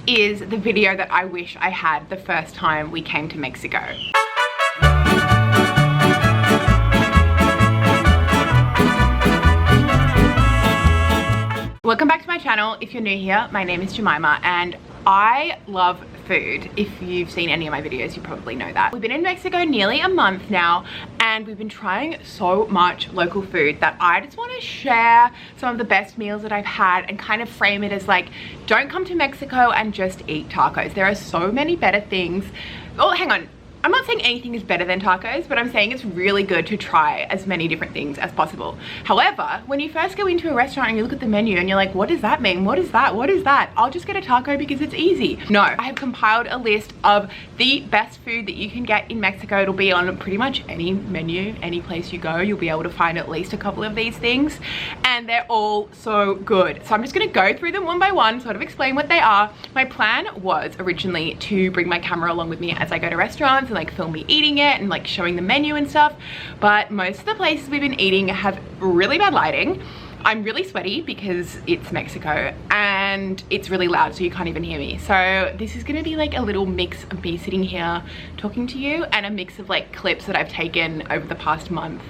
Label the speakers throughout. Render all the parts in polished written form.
Speaker 1: is the video that I wish I had the first time we came to Mexico. Welcome back to my channel. If you're new here, my name is Jemima and I love food. If you've seen any of my videos, you probably know that. We've been in Mexico nearly a month now and we've been trying so much local food that I just want to share some of the best meals that I've had and kind of frame it as like, don't come to Mexico and just eat tacos. There are so many better things. Oh, hang on. I'm not saying anything is better than tacos, but I'm saying it's really good to try as many different things as possible. However, when you first go into a restaurant and you look at the menu and you're like, what does that mean? What is that? What is that? I'll just get a taco because it's easy. No, I have compiled a list of the best food that you can get in Mexico. It'll be on pretty much any menu, any place you go. You'll be able to find at least a couple of these things and they're all so good. So I'm just gonna go through them one by one, sort of explain what they are. My plan was originally to bring my camera along with me as I go to restaurants and like film me eating it and like showing the menu and stuff, but most of the places we've been eating have really bad lighting. I'm really sweaty because it's Mexico and it's really loud so you can't even hear me. So this is gonna be like a little mix of me sitting here talking to you and a mix of like clips that I've taken over the past month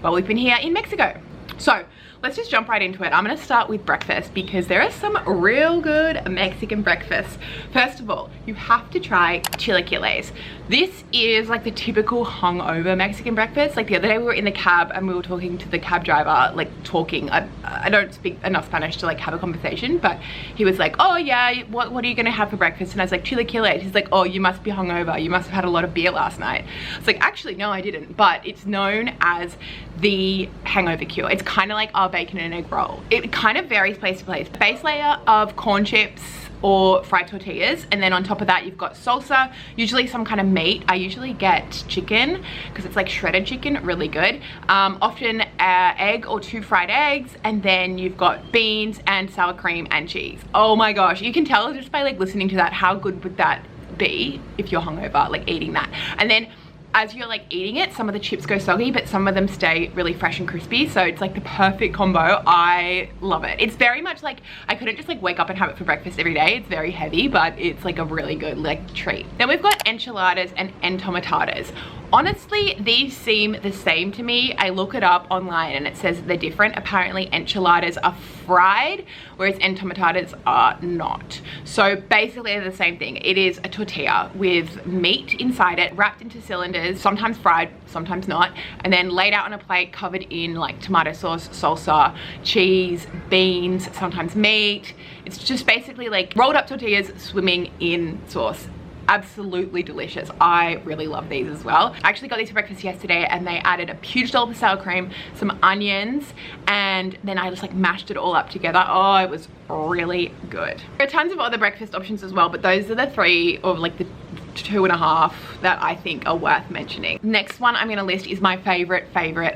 Speaker 1: while we've been here in Mexico. So let's just jump right into it. I'm gonna start with breakfast because there are some real good Mexican breakfasts. First of all, you have to try chilaquiles. This is like the typical hungover Mexican breakfast. Like the other day we were in the cab and we were talking to the cab driver, like talking. I don't speak enough Spanish to like have a conversation, but he was like, oh yeah, what are you gonna have for breakfast? And I was like, chilaquiles. He's like, oh, you must be hungover. You must have had a lot of beer last night. It's like, actually, no, I didn't. But it's known as the hangover cure. It's kind of like our bacon and egg roll. It kind of varies place to place. Base layer of corn chips or fried tortillas, and then on top of that you've got salsa, usually some kind of meat. I usually get chicken because it's like shredded chicken, really good. Often egg or 2 fried eggs, and then you've got beans and sour cream and cheese. Oh my gosh, you can tell just by like listening to that how good would that be if you're hungover, like eating that. And then as you're like eating it, some of the chips go soggy, but some of them stay really fresh and crispy. So it's like the perfect combo. I love it. It's very much like, I couldn't just like wake up and have it for breakfast every day. It's very heavy, but it's like a really good like treat. Then we've got enchiladas and entomatadas. Honestly, these seem the same to me. I look it up online and it says they're different. Apparently enchiladas are fried, whereas entomatadas are not. So basically they're the same thing. It is a tortilla with meat inside it, wrapped into cylinders, sometimes fried, sometimes not, and then laid out on a plate covered in like tomato sauce, salsa, cheese, beans, sometimes meat. It's just basically like rolled up tortillas swimming in sauce. Absolutely delicious. I really love these as well. I actually got these for breakfast yesterday and they added a huge dollop of sour cream, some onions, and then I just like mashed it all up together. Oh, it was really good. There are tons of other breakfast options as well, but those are the 3 or like the 2.5 that I think are worth mentioning. Next one I'm gonna list is my favorite.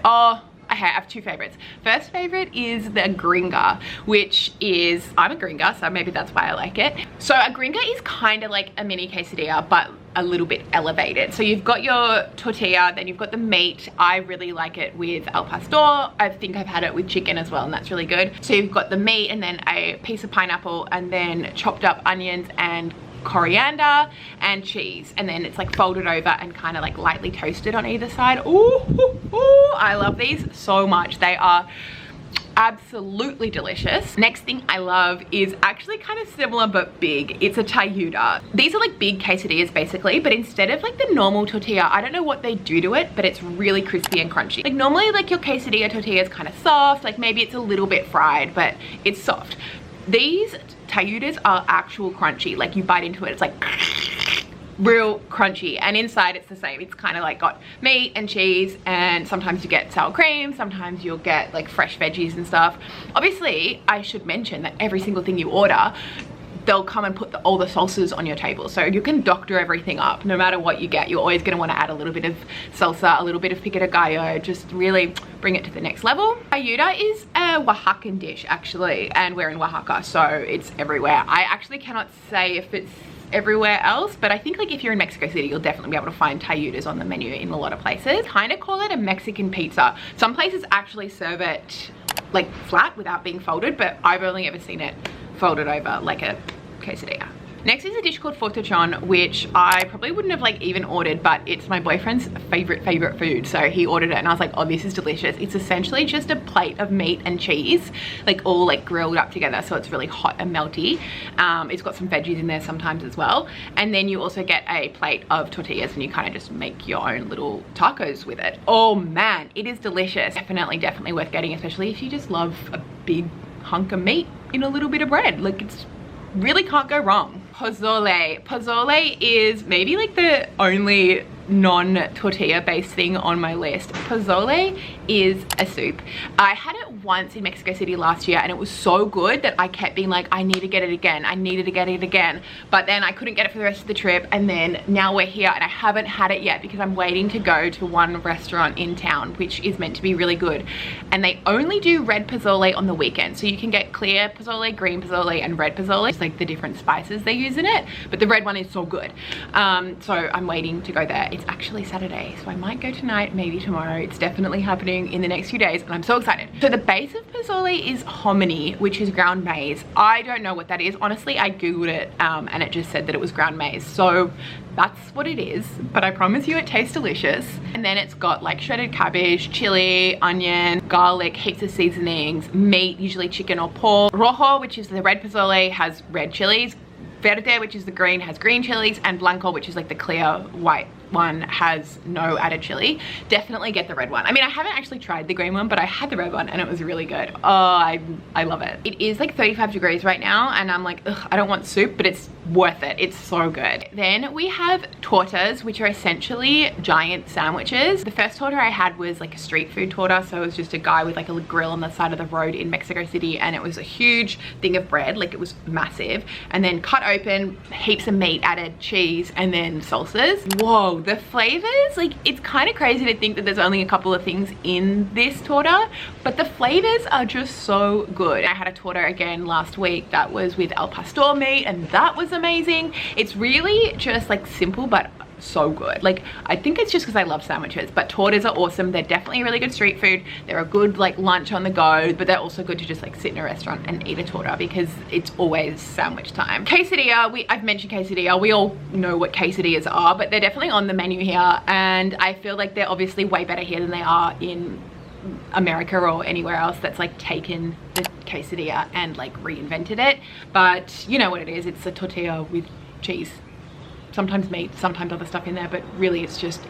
Speaker 1: Oh, okay, I have 2 favorites. First favorite is the gringa, which is, I'm a gringa, so maybe that's why I like it. So a gringa is kind of like a mini quesadilla, but a little bit elevated. So you've got your tortilla, then you've got the meat. I really like it with al pastor. I think I've had it with chicken as well, and that's really good. So you've got the meat and then a piece of pineapple and then chopped up onions and coriander and cheese, and then it's like folded over and kind of like lightly toasted on either side. Ooh, ooh, ooh, I love these so much. They are absolutely delicious. Next thing I love is actually kind of similar but big. It's a tayuda. These are like big quesadillas basically, but instead of like the normal tortilla, I don't know what they do to it, but it's really crispy and crunchy. Like normally like your quesadilla tortilla is kind of soft, like maybe it's a little bit fried, but it's soft. These tayudas are actual crunchy. Like you bite into it, it's like real crunchy, and inside it's the same. It's kind of like got meat and cheese, and sometimes you get sour cream, sometimes you'll get like fresh veggies and stuff. Obviously I should mention that every single thing you order, they'll come and put all the salsas on your table, so you can doctor everything up. No matter what you get, you're always going to want to add a little bit of salsa, a little bit of pico de gallo, just really bring it to the next level. Tayuda is a Oaxacan dish actually, and we're in Oaxaca, so it's everywhere. I actually cannot say if it's everywhere else, but I think like if you're in Mexico City, you'll definitely be able to find tayudas on the menu in a lot of places. Kind of call it a Mexican pizza. Some places actually serve it like flat without being folded, but I've only ever seen it folded over like a quesadilla. Next is a dish called fotachon, which I probably wouldn't have like even ordered, but it's my boyfriend's favorite food. So he ordered it and I was like, oh, this is delicious. It's essentially just a plate of meat and cheese, like all like grilled up together. So it's really hot and melty. It's got some veggies in there sometimes as well. And then you also get a plate of tortillas and you kind of just make your own little tacos with it. Oh man, it is delicious. Definitely worth getting, especially if you just love a big hunk of meat in a little bit of bread. Like, it's really can't go wrong. Pozole. Pozole is maybe like the only non-tortilla based thing on my list. Pozole is a soup. I had it once in Mexico City last year and it was so good that I kept being like, I need to get it again. I needed to get it again. But then I couldn't get it for the rest of the trip, and then now we're here and I haven't had it yet because I'm waiting to go to one restaurant in town which is meant to be really good. And they only do red pozole on the weekend. So you can get clear pozole, green pozole, and red pozole. It's like the different spices they use in it. But the red one is so good. So I'm waiting to go there. It's actually Saturday, so I might go tonight, maybe tomorrow. It's definitely happening in the next few days and I'm so excited. So the base of pozole is hominy, which is ground maize. I don't know what that is. Honestly, I googled it and it just said that it was ground maize. So that's what it is, but I promise you it tastes delicious. And then it's got like shredded cabbage, chili, onion, garlic, heaps of seasonings, meat, usually chicken or pork. Rojo, which is the red pozole, has red chilies. Verde, which is the green, has green chilies, and Blanco, which is like the clear white one, has no added chili. Definitely get the red one. I mean, I haven't actually tried the green one, but I had the red one and it was really good. Oh, I love it. It is like 35 degrees right now and I'm like, ugh, I don't want soup, but it's worth it. It's so good. Then we have tortas, which are essentially giant sandwiches. The first torta I had was like a street food torta. So it was just a guy with like a grill on the side of the road in Mexico City, and it was a huge thing of bread, like it was massive, and then cut open, heaps of meat added, cheese, and then salsas. Whoa, the flavors, like it's kind of crazy to think that there's only a couple of things in this torta, but the flavors are just so good. I had a torta again last week that was with al pastor meat and that was amazing. It's really just like simple but so good. Like, I think it's just because I love sandwiches, but tortas are awesome. They're definitely really good street food. They're a good like lunch on the go, but they're also good to just like sit in a restaurant and eat a torta because it's always sandwich time. Quesadilla, I've mentioned quesadilla. We all know what quesadillas are, but they're definitely on the menu here, and I feel like they're obviously way better here than they are in America or anywhere else that's like taken the quesadilla and like reinvented it. But you know what it is, it's a tortilla with cheese, sometimes meat, sometimes other stuff in there, but really it's just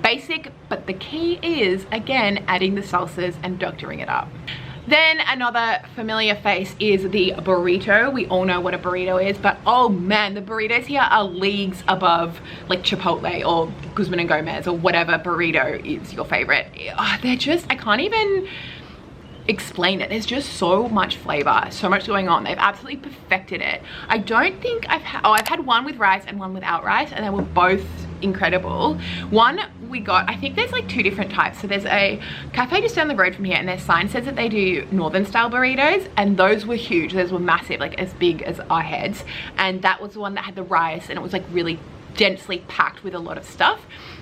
Speaker 1: basic. But the key is, again, adding the salsas and doctoring it up. Then another familiar face is the burrito. We all know what a burrito is, but oh man, the burritos here are leagues above like Chipotle or Guzman and Gomez or whatever burrito is your favorite. Oh, they're just, I can't even explain it. There's just so much flavor, so much going on. They've absolutely perfected it. I don't think I've had one with rice and one without rice, and they were both incredible. One we got, I think there's like two different types. So there's a cafe just down the road from here and their sign says that they do northern style burritos, and those were huge. Those were massive, like as big as our heads, and that was the one that had the rice and it was like really densely packed with a lot of stuff.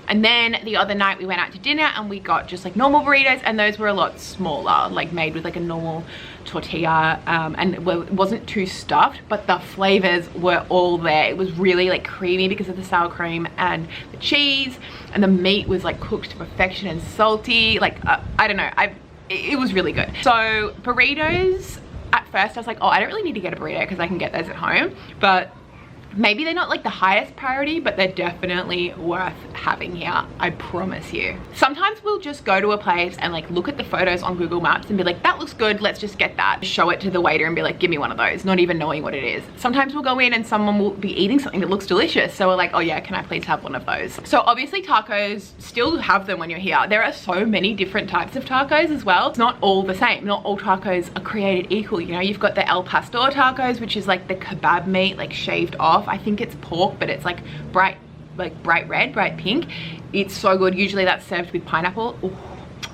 Speaker 1: And then the other night we went out to dinner and we got just like normal burritos, and those were a lot smaller, like made with like a normal tortilla, and it wasn't too stuffed, but the flavors were all there. It was really like creamy because of the sour cream and the cheese, and the meat was like cooked to perfection and salty. Like I don't know, it was really good. So burritos, at first I was like, oh, I don't really need to get a burrito because I can get those at home, but maybe they're not like the highest priority, but they're definitely worth having here, I promise you. Sometimes we'll just go to a place and like look at the photos on Google Maps and be like, that looks good, let's just get that. Show it to the waiter and be like, give me one of those, not even knowing what it is. Sometimes we'll go in and someone will be eating something that looks delicious, so we're like, oh yeah, can I please have one of those? So obviously tacos, still have them when you're here. There are so many different types of tacos as well. It's not all the same. Not all tacos are created equal. You know, you've got the El Pastor tacos, which is like the kebab meat, like shaved off. I think it's pork, but it's like bright red, bright pink. It's so good. Usually that's served with pineapple. Ooh,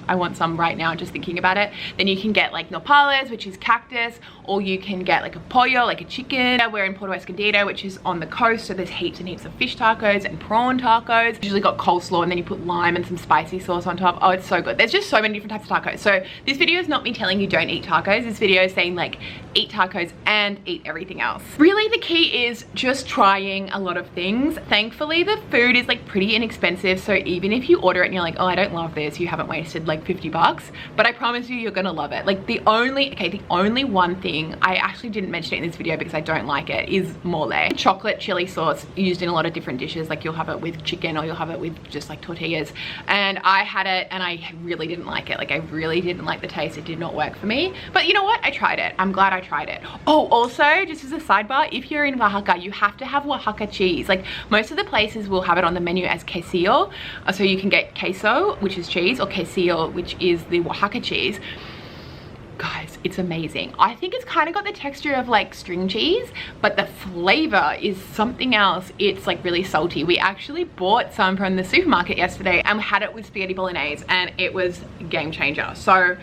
Speaker 1: I want some right now just thinking about it. Then you can get like nopales, which is cactus, or you can get like a pollo, like a chicken. We're in Puerto Escondido, which is on the coast, so there's heaps and heaps of fish tacos and prawn tacos. Usually got coleslaw and then you put lime and some spicy sauce on top. Oh, it's so good. There's just so many different types of tacos. So this video is not me telling you don't eat tacos. This video is saying like eat tacos and eat everything else. Really the key is just trying a lot of things. Thankfully the food is like pretty inexpensive, so even if you order it and you're like, oh, I don't love this, you haven't wasted like 50 bucks, but I promise you're gonna love it. Like the only one thing I actually didn't mention it in this video because I don't like it is mole. Chocolate chili sauce used in a lot of different dishes, like you'll have it with chicken or you'll have it with just like tortillas, and I had it and I really didn't like it. Like I really didn't like the taste. It did not work for me, but you know what, I tried it. I'm glad I tried it. Oh, also just as a sidebar, if you're in Oaxaca, you have to have Oaxaca cheese. Like most of the places will have it on the menu as quesillo, so you can get queso, which is cheese, or quesillo, which is the Oaxaca cheese. Guys, it's amazing. I think it's kind of got the texture of like string cheese, but the flavor is something else. It's like really salty. We actually bought some from the supermarket yesterday and we had it with spaghetti bolognese and it was a game changer. So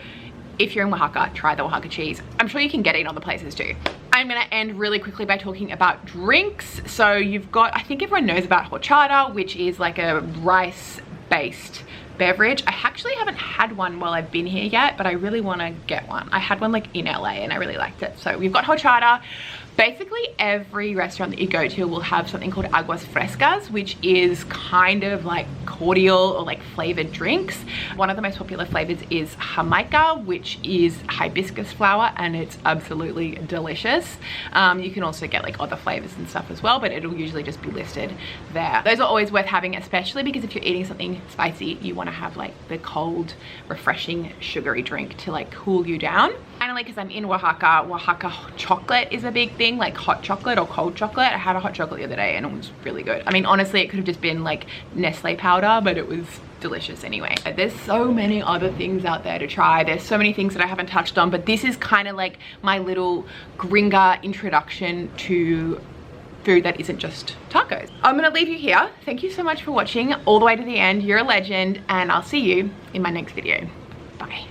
Speaker 1: if you're in Oaxaca, try the Oaxaca cheese. I'm sure you can get it in other places too. I'm gonna end really quickly by talking about drinks. So you've got, I think everyone knows about horchata, which is like a rice-based beverage. I actually haven't had one while I've been here yet, but I really want to get one. I had one like in LA and I really liked it. So we've got horchata. Basically every restaurant that you go to will have something called aguas frescas, which is kind of like cordial or like flavored drinks. One of the most popular flavors is Jamaica, which is hibiscus flower, and it's absolutely delicious. You can also get like other flavors and stuff as well, but it'll usually just be listed there. Those are always worth having, especially because if you're eating something spicy, you want to have like the cold, refreshing, sugary drink to like cool you down. Finally, because I'm in Oaxaca, Oaxaca chocolate is a big thing, like hot chocolate or cold chocolate. I had a hot chocolate the other day and it was really good. I mean, honestly, it could have just been like Nestle powder, but it was delicious anyway. There's so many other things out there to try. There's so many things that I haven't touched on, but this is kind of like my little gringa introduction to food that isn't just tacos. I'm gonna leave you here. Thank you so much for watching all the way to the end. You're a legend, and I'll see you in my next video. Bye.